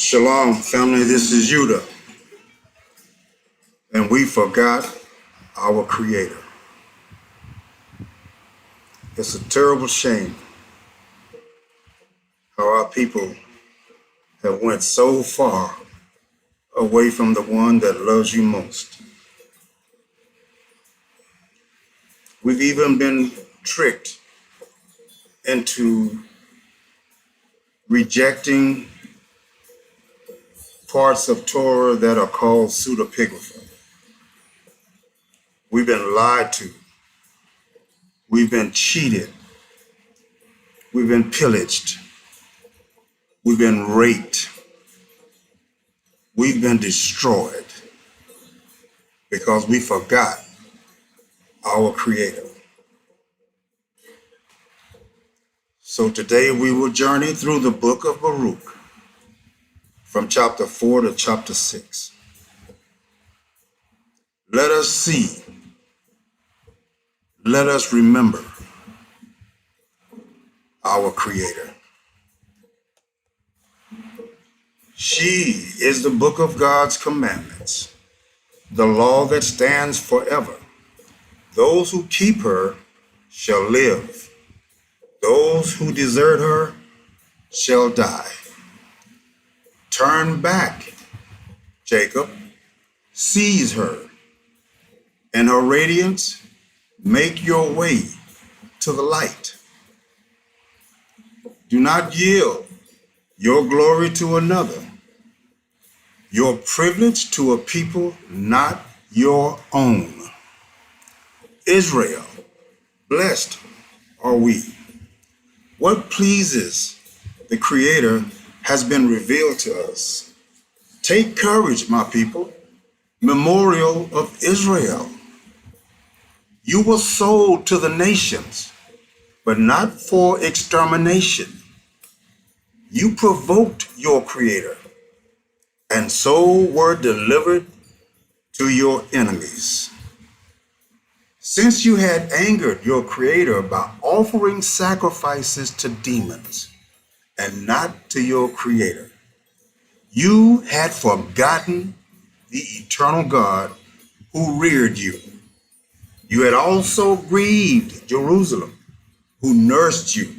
Shalom, family. This is Judah, and we forgot our Creator. It's a terrible shame how our people have went so far away from the one that loves you most. We've even been tricked into rejecting parts of Torah that are called pseudepigrapha. We've been lied to. We've been cheated. We've been pillaged. We've been raped. We've been destroyed because we forgot our Creator. So today we will journey through the book of Baruch from chapter 4 to chapter 6. Let us see, let us remember our Creator. She is the book of God's commandments, the law that stands forever. Those who keep her shall live. Those who desert her shall die. Turn back, Jacob, seize her, and her radiance, make your way to the light. Do not yield your glory to another, your privilege to a people not your own. Israel, blessed are we. What pleases the Creator has been revealed to us. Take courage, my people, memorial of Israel. You were sold to the nations, but not for extermination. You provoked your Creator, and so were delivered to your enemies. Since you had angered your Creator by offering sacrifices to demons and not to your Creator, you had forgotten the eternal God who reared you. You had also grieved Jerusalem, who nursed you.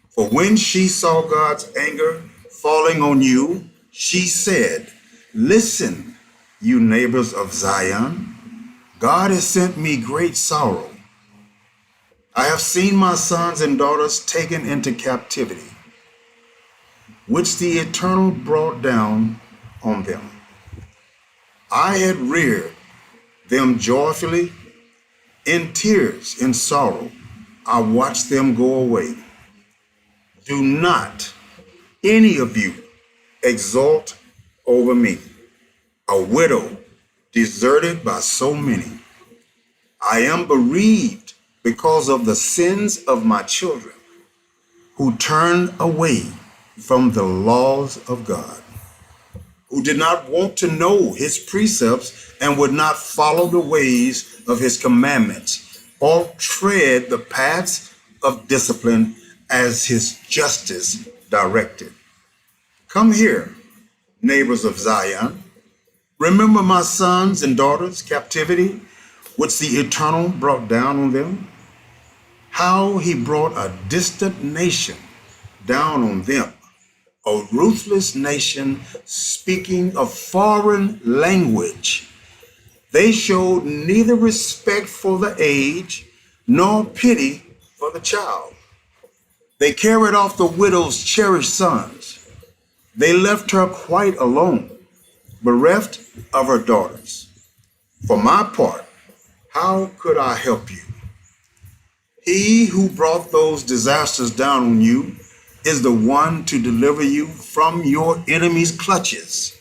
For when she saw God's anger falling on you, she said, "Listen, you neighbors of Zion, God has sent me great sorrow. I have seen my sons and daughters taken into captivity, which the Eternal brought down on them. I had reared them joyfully. In tears, in sorrow, I watched them go away. Do not any of you exult over me, a widow deserted by so many. I am bereaved because of the sins of my children, who turned away from the laws of God, who did not want to know his precepts and would not follow the ways of his commandments or tread the paths of discipline as his justice directed. Come here, neighbors of Zion. Remember my sons and daughters' captivity, which the Eternal brought down on them, how he brought a distant nation down on them, a ruthless nation speaking a foreign language. They showed neither respect for the age nor pity for the child. They carried off the widow's cherished sons. They left her quite alone, bereft of her daughters. For my part, how could I help you? He who brought those disasters down on you is the one to deliver you from your enemies' clutches.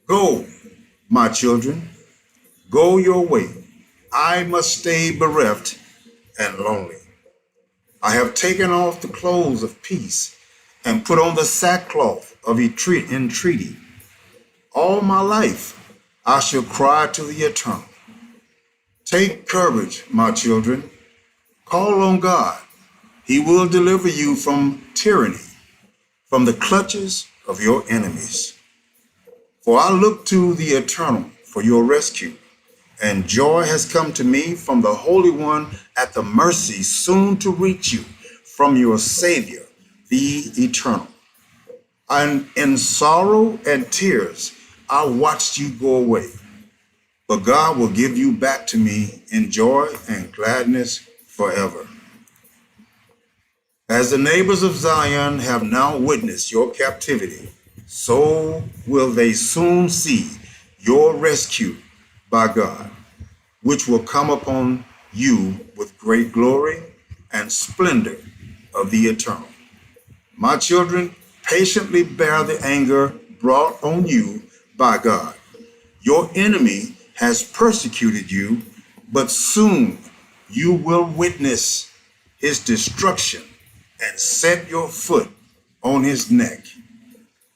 Go, my children, go your way. I must stay bereft and lonely. I have taken off the clothes of peace and put on the sackcloth of entreaty. All my life I shall cry to the Eternal. Take courage, my children. Call on God. He will deliver you from tyranny, from the clutches of your enemies. For I look to the eternal for your rescue, and joy has come to me from the Holy One at the mercy soon to reach you from your Savior, the eternal. And in sorrow and tears, I watched you go away. But God will give you back to me in joy and gladness forever. As the neighbors of Zion have now witnessed your captivity, so will they soon see your rescue by God, which will come upon you with great glory and splendor of the eternal. My children, patiently bear the anger brought on you by God. Your enemy has persecuted you, but soon you will witness his destruction and set your foot on his neck.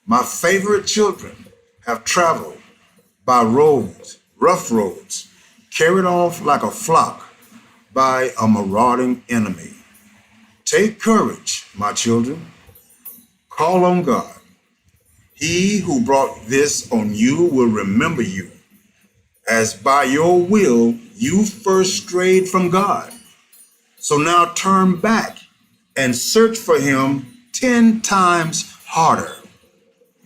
My favorite children have traveled by roads, rough roads, carried off like a flock by a marauding enemy. Take courage, my children. Call on God. He who brought this on you will remember you, as by your will you first strayed from God. So now turn back and search for him 10 times harder.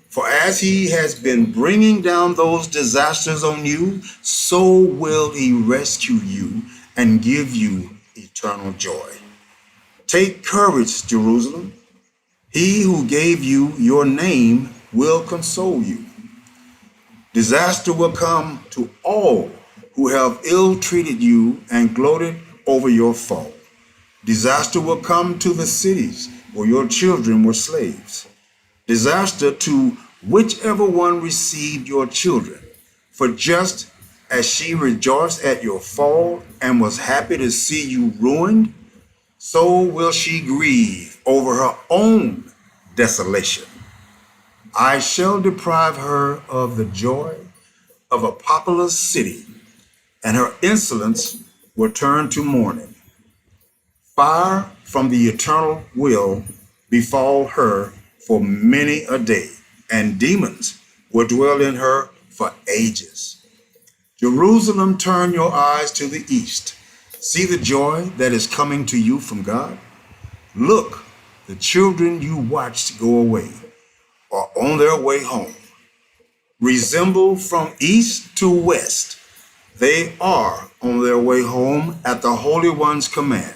For as he has been bringing down those disasters on you, so will he rescue you and give you eternal joy. Take courage, Jerusalem. He who gave you your name will console you. Disaster will come to all who have ill-treated you and gloated over your fall. Disaster will come to the cities where your children were slaves. Disaster to whichever one received your children. For just as she rejoiced at your fall and was happy to see you ruined, so will she grieve over her own desolation. I shall deprive her of the joy of a populous city, and her insolence will turn to mourning. Fire from the eternal will befall her for many a day, and demons will dwell in her for ages. Jerusalem, turn your eyes to the east. See the joy that is coming to you from God. Look, the children you watched go away are on their way home. Resemble from east to west. They are on their way home at the Holy One's command,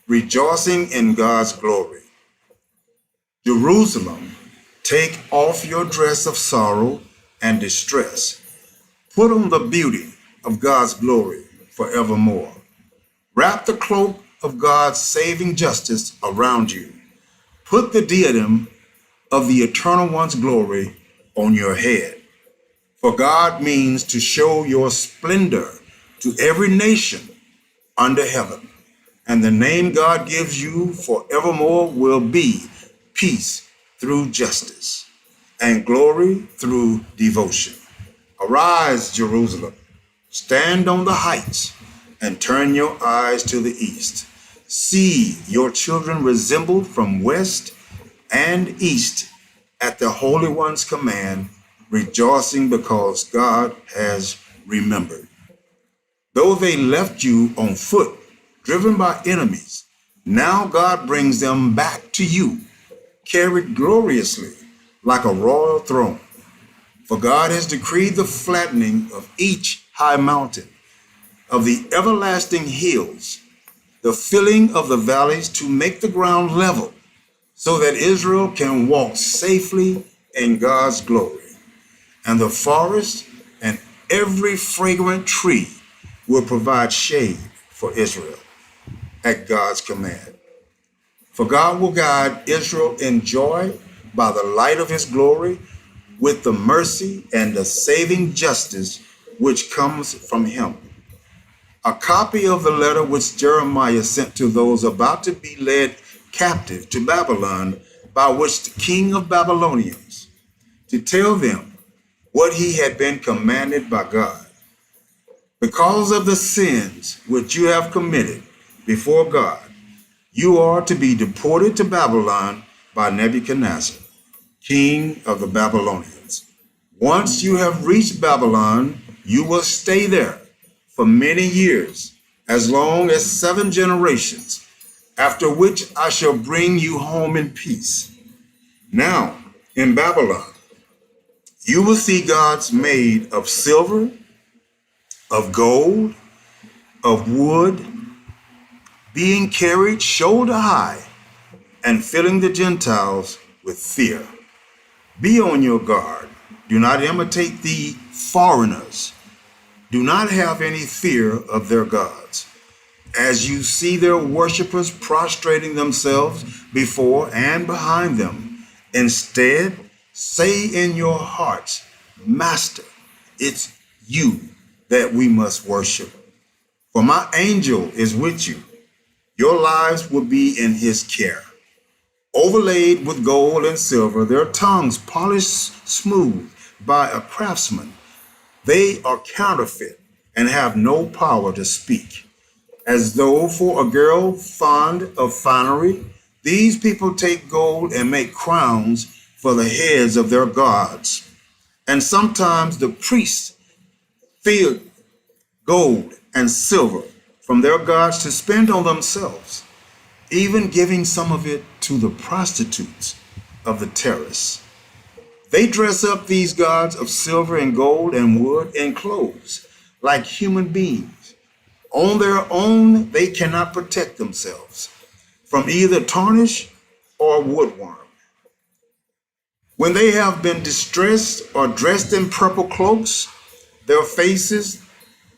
rejoicing in God's glory. Jerusalem, take off your dress of sorrow and distress. Put on the beauty of God's glory forevermore. Wrap the cloak of God's saving justice around you. Put the diadem of the Eternal One's glory on your head. For God means to show your splendor to every nation under heaven. And the name God gives you forevermore will be peace through justice and glory through devotion. Arise, Jerusalem, stand on the heights and turn your eyes to the east. See your children resemble from west and east at the Holy One's command, rejoicing because God has remembered. Though they left you on foot, driven by enemies, now God brings them back to you, carried gloriously like a royal throne. For God has decreed the flattening of each high mountain, of the everlasting hills, the filling of the valleys to make the ground level, so that Israel can walk safely in God's glory. And the forest and every fragrant tree will provide shade for Israel at God's command. For God will guide Israel in joy by the light of his glory, with the mercy and the saving justice which comes from him. A copy of the letter which Jeremiah sent to those about to be led captive to Babylon, by which the king of Babylonians, to tell them what he had been commanded by God. Because of the sins which you have committed before God, you are to be deported to Babylon by Nebuchadnezzar, king of the Babylonians. Once you have reached Babylon, you will stay there for many years, as long as 7 generations, after which I shall bring you home in peace. Now, in Babylon, you will see gods made of silver, of gold, of wood, being carried shoulder high and filling the Gentiles with fear. Be on your guard. Do not imitate the foreigners. Do not have any fear of their gods. As you see their worshippers prostrating themselves before and behind them, instead, say in your hearts, Master, it's you that we must worship. For my angel is with you. Your lives will be in his care. Overlaid with gold and silver, their tongues polished smooth by a craftsman. They are counterfeit and have no power to speak. As though for a girl fond of finery, these people take gold and make crowns for the heads of their gods. And sometimes the priests fill gold and silver from their gods to spend on themselves, even giving some of it to the prostitutes of the terrace. They dress up these gods of silver and gold and wood in clothes like human beings. On their own, they cannot protect themselves from either tarnish or woodworm. When they have been distressed or dressed in purple cloaks, their faces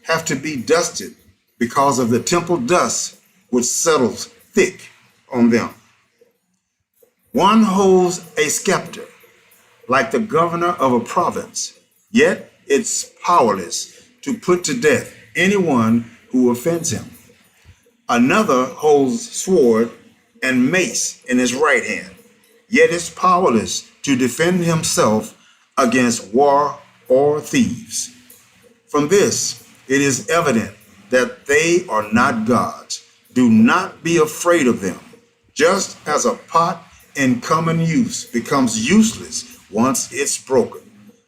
have to be dusted because of the temple dust which settles thick on them. One holds a scepter like the governor of a province, yet it's powerless to put to death anyone who offends him. Another holds sword and mace in his right hand, yet is powerless to defend himself against war or thieves. From this, it is evident that they are not gods. Do not be afraid of them. Just as a pot in common use becomes useless once it's broken,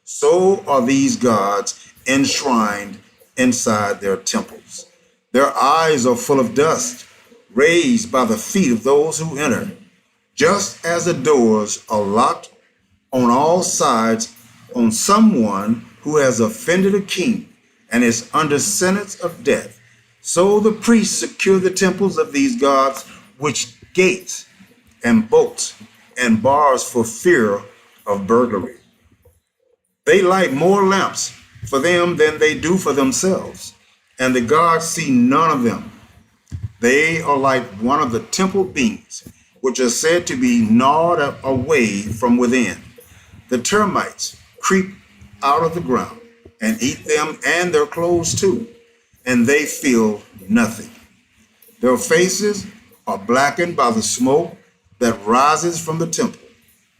so are these gods enshrined inside their temples. Their eyes are full of dust, raised by the feet of those who enter. Just as the doors are locked on all sides on someone who has offended a king and is under sentence of death, so the priests secure the temples of these gods with gates and bolts and bars for fear of burglary. They light more lamps for them than they do for themselves, and the gods see none of them. They are like one of the temple beams, which are said to be gnawed away from within. The termites creep out of the ground and eat them and their clothes too, and they feel nothing. Their faces are blackened by the smoke that rises from the temple.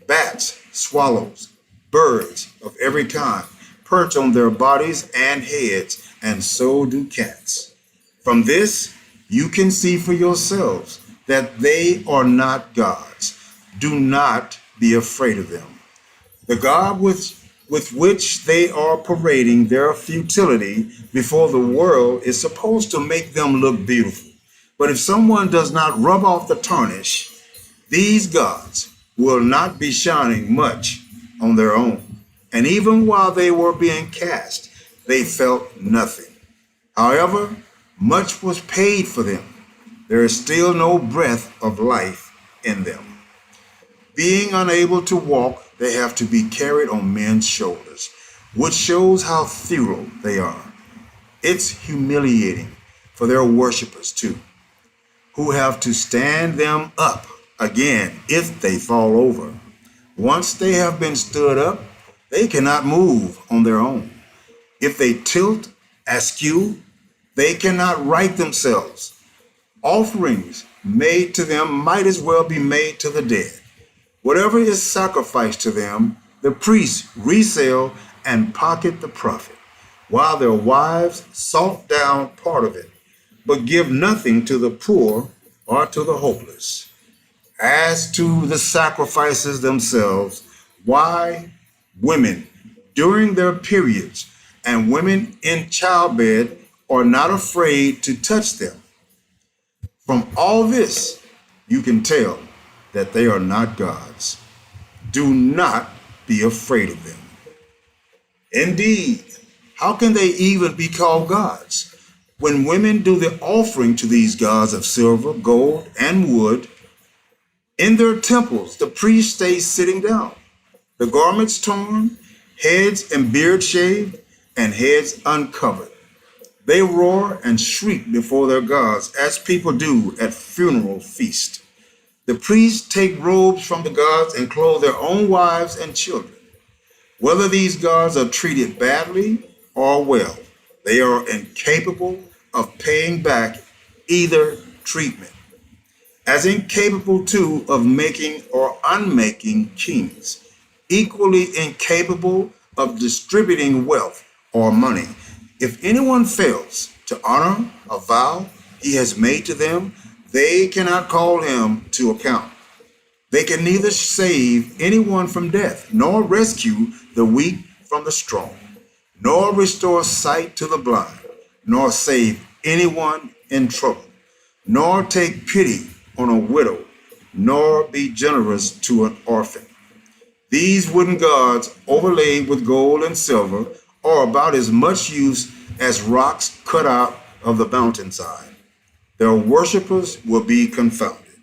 Bats, swallows, birds of every kind perch on their bodies and heads, and so do cats. From this, you can see for yourselves that they are not gods. Do not be afraid of them. The God with which they are parading their futility before the world is supposed to make them look beautiful. But if someone does not rub off the tarnish, these gods will not be shining much on their own. And even while they were being cast, they felt nothing. However, much was paid for them. There is still no breath of life in them. Being unable to walk, they have to be carried on men's shoulders, which shows how futile they are. It's humiliating for their worshipers too, who have to stand them up again if they fall over. Once they have been stood up, they cannot move on their own. If they tilt askew, they cannot right themselves. Offerings made to them might as well be made to the dead. Whatever is sacrificed to them, the priests resell and pocket the profit, while their wives salt down part of it, but give nothing to the poor or to the hopeless. As to the sacrifices themselves, why women during their periods and women in childbed are not afraid to touch them. From all this, you can tell that they are not gods. Do not be afraid of them. Indeed, how can they even be called gods? When women do the offering to these gods of silver, gold, and wood, in their temples, the priests stay sitting down, the garments torn, heads and beard shaved, and heads uncovered. They roar and shriek before their gods as people do at funeral feast. The priests take robes from the gods and clothe their own wives and children. Whether these gods are treated badly or well, they are incapable of paying back either treatment. As incapable too of making or unmaking kings, equally incapable of distributing wealth or money. If anyone fails to honor a vow he has made to them, they cannot call him to account. They can neither save anyone from death, nor rescue the weak from the strong, nor restore sight to the blind, nor save anyone in trouble, nor take pity on a widow, nor be generous to an orphan. These wooden gods, overlaid with gold and silver, are about as much use as rocks cut out of the mountainside. Their worshippers will be confounded.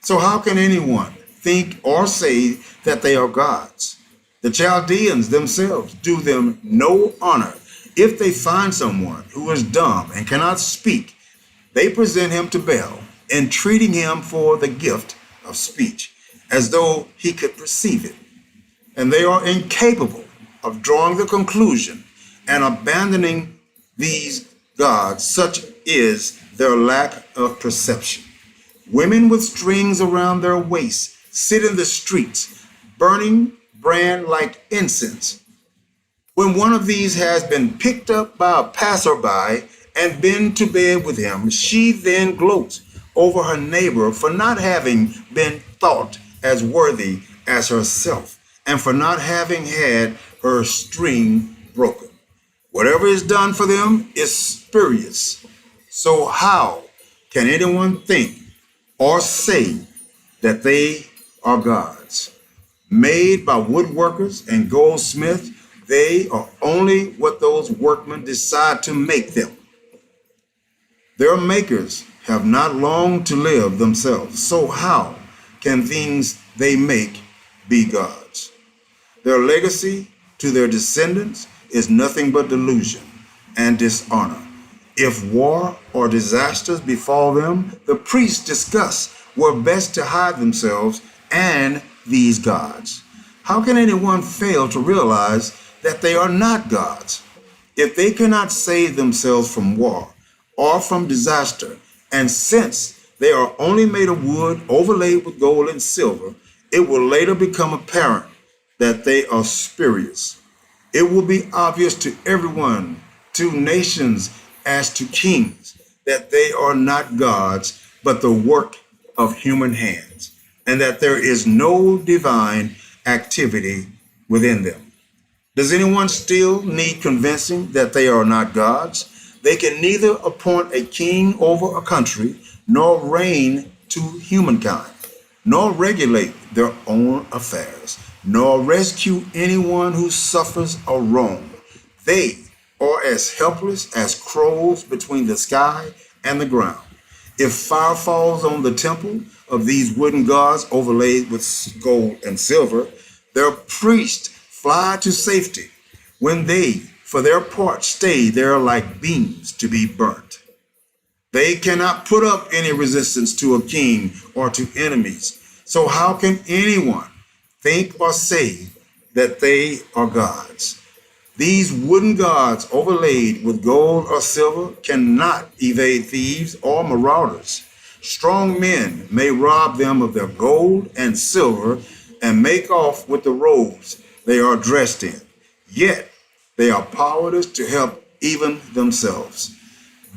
So how can anyone think or say that they are gods? The Chaldeans themselves do them no honor. If they find someone who is dumb and cannot speak, they present him to Baal, entreating him for the gift of speech, as though he could perceive it. And they are incapable of drawing the conclusion and abandoning these gods, such is their lack of perception. Women with strings around their waists sit in the streets, burning brand like incense. When one of these has been picked up by a passerby and been to bed with him, she then gloats over her neighbor for not having been thought as worthy as herself, and for not having had her string broken. Whatever is done for them is spurious. So how can anyone think or say that they are gods? Made by woodworkers and goldsmiths, they are only what those workmen decide to make them. Their makers have not long to live themselves. So how can things they make be gods? Their legacy to their descendants is nothing but delusion and dishonor. If war or disasters befall them, the priests discuss where best to hide themselves and these gods. How can anyone fail to realize that they are not gods? If they cannot save themselves from war or from disaster, and since they are only made of wood overlaid with gold and silver, it will later become apparent that they are spurious. It will be obvious to everyone, to nations as to kings, that they are not gods, but the work of human hands, and that there is no divine activity within them. Does anyone still need convincing that they are not gods? They can neither appoint a king over a country, nor reign to humankind, nor regulate their own affairs, nor rescue anyone who suffers a wrong. They are as helpless as crows between the sky and the ground. If fire falls on the temple of these wooden gods overlaid with gold and silver, their priests fly to safety when they, for their part, stay there like beams to be burnt. They cannot put up any resistance to a king or to enemies. So how can anyone think or say that they are gods? These wooden gods overlaid with gold or silver cannot evade thieves or marauders. Strong men may rob them of their gold and silver and make off with the robes they are dressed in. Yet they are powerless to help even themselves.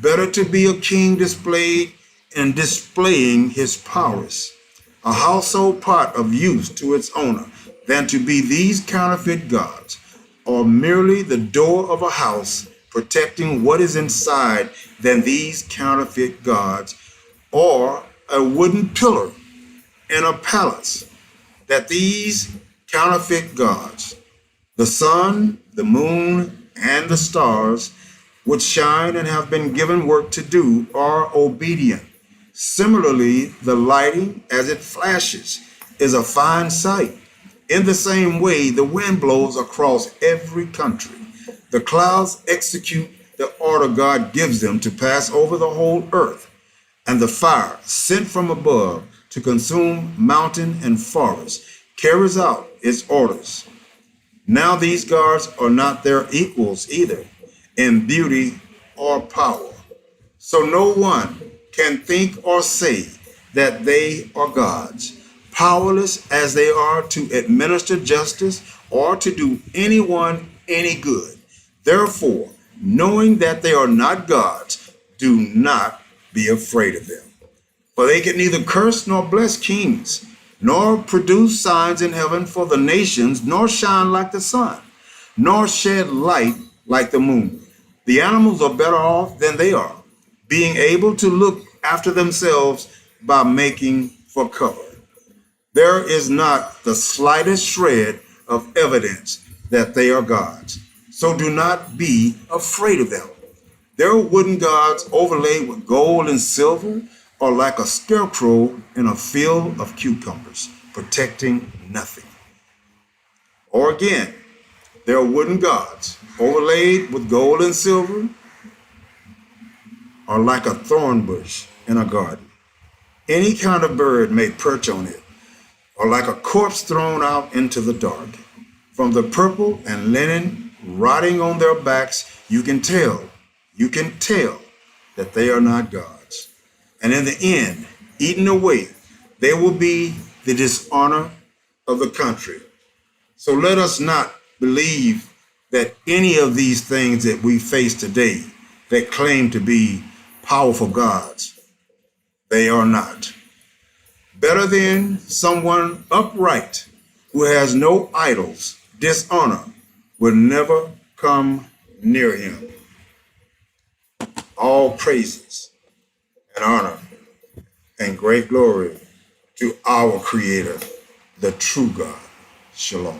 Better to be a king displayed in displaying his prowess, a household pot of use to its owner, than to be these counterfeit gods, or merely the door of a house protecting what is inside than these counterfeit gods, or a wooden pillar in a palace, that these counterfeit gods, the sun, the moon, and the stars, which shine and have been given work to do, are obedient. Similarly, the lighting as it flashes is a fine sight. In the same way, the wind blows across every country. The clouds execute the order God gives them to pass over the whole earth, and the fire sent from above to consume mountain and forest carries out its orders. Now these gods are not their equals either in beauty or power. So no one can think or say that they are gods, powerless as they are to administer justice or to do anyone any good. Therefore, knowing that they are not gods, do not be afraid of them. For they can neither curse nor bless kings, nor produce signs in heaven for the nations, nor shine like the sun, nor shed light like the moon. The animals are better off than they are, being able to look after themselves by making for cover. There is not the slightest shred of evidence that they are gods. So do not be afraid of them. Their wooden gods overlaid with gold and silver are like a scarecrow in a field of cucumbers, protecting nothing. Or again, their wooden gods overlaid with gold and silver are like a thorn bush in a garden. Any kind of bird may perch on it, or like a corpse thrown out into the dark. From the purple and linen rotting on their backs, you can tell that they are not gods. And in the end, eaten away, they will be the dishonor of the country. So let us not believe that any of these things that we face today that claim to be powerful gods, they are not. Better than someone upright who has no idols, dishonor will never come near him. All praises and honor and great glory to our Creator, the true God. Shalom.